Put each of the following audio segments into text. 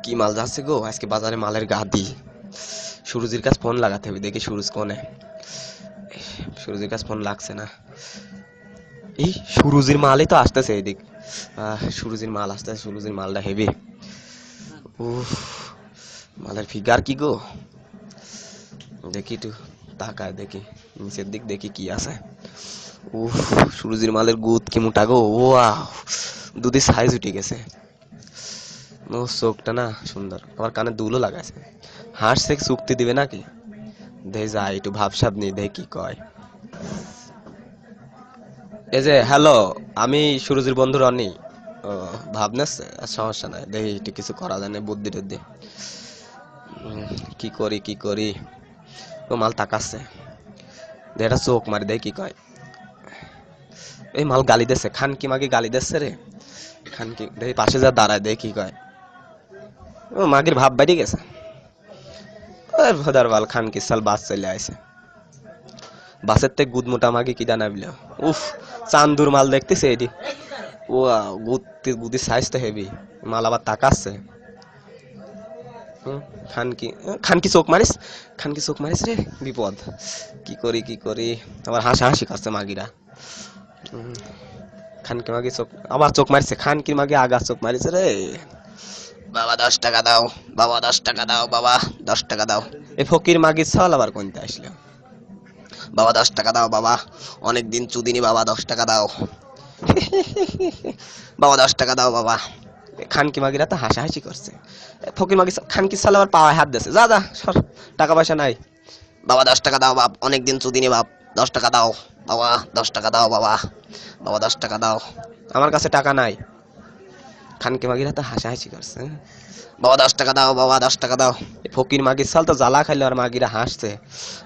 কি মাল যাচ্ছে গো আজকে বাজারে, মালের গাদি। সুরজির কাছে ফোন লাগাতে হবে, দেখি সুরজ কোনে। সুরজির কাছে ফোন লাগছে না। এই সুরজির মালই তো আসতেছে এদিক। সুরজির মাল আসতেছে, সুরজির মালটা হেভি। উফ, মালের ফিগার কি গো, দেখি একটু তাকায় দেখি নিচের দিক, দেখি কি আছে। উফ, সুরজির মালের গুদ কি মোটা গো, ওয়াও, দুধের সাইজ উঠে গেছে। ও চোখটা না সুন্দর, আবার কানে দুলও লাগাইছে। হাসছে, চুক্তি দিবে নাকি, দেখে যায় একটু ভাবসাব নেই, দেখে কি কয়। এই যে হ্যালো, আমি সুরজির বন্ধু রনি। ও, ভাবনাছে, সমস্যা নাই, দেখি একটু কিছু করা যায় না, বুদ্ধি টুদ্ধি। কি করি কি করি। ও মাল তাকাচ্ছে, এটা চোখ মারি দেখি কি কয়। এই মাল গালি দিচ্ছে, খানকি মাগি গালি দিচ্ছে রে। খানকি দেখি পাশে যা দাঁড়ায়, দেখি কি কয়। ও মাগির ভাব বাইরে গেছে। ভদার বাল খানকি সাল বাস চলে আইছে। বাসের থেকে গুদ মোটা মাগি কি জানা বিল। উফ, চান্দুর মাল দেখতেছে এটি। ও গুদির সাইজ তো হেভি। মাল আবার তাকাচ্ছে। খানকি খানকি চোখ মারিস, খানকি চোখ মারিস রে, বিপদ। কি করি কি করি, আবার হাসাহাসি করছে মাগিরা। খানকি মাগি চোখ, আবার চোখ মারিছে, খানকির মাগি আগা চোখ মারিছে রে। বাবা 10 টাকা দাও, বাবা 10 টাকা দাও, বাবা 10 টাকা দাও। এই ফকির মাগির ছল আবার কোনটা আসলো। বাবা 10 টাকা দাও বাবা, অনেকদিন চুদিনি বাবা, 10 টাকা দাও। বাবা 10 টাকা দাও বাবা। খানকি মাগিরা তো হাসাহাসি করছে। ফকির মাগি খানকি সাল আবার পাওয়ায় হাত দিয়েছে, যা যা সর, টাকা পয়সা নাই। বাবা 10 টাকা দাও বাপ, অনেকদিন চুদিনি বাপ, 10 টাকা দাও বাবা, 10 টাকা দাও বাবা, বাবা 10 টাকা দাও। আমার কাছে টাকা নাই। খানকি মাগিরা তো হাসাহাসি করছে। বাবা 10 টাকা দাও বাবা, 10 টাকা দাও। ফকির মাগির সাল তো জ্বালা খাইলে আর মাগিরা হাসছে।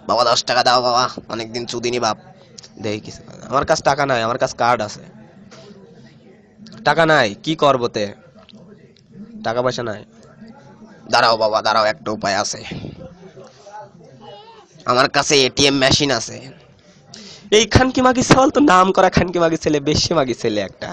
বাবা 10 টাকা দাও বাবা, অনেকদিন চুদিনি বাপ। দেখি কিছু, আমার কাছে টাকা নাই, আমার কাছে কার্ড আছে। টাকা নাই, কি করবো তে, টাকা পয়সা নাই। দাঁড়াও বাবা দাঁড়াও, একটা উপায় আছে, আমার কাছে এটিএম মেশিন আছে। এই খানকি মাগি চল তো নাম করা খানকি মাগি ছেলে, বেশি মাগি ছেলে একটা।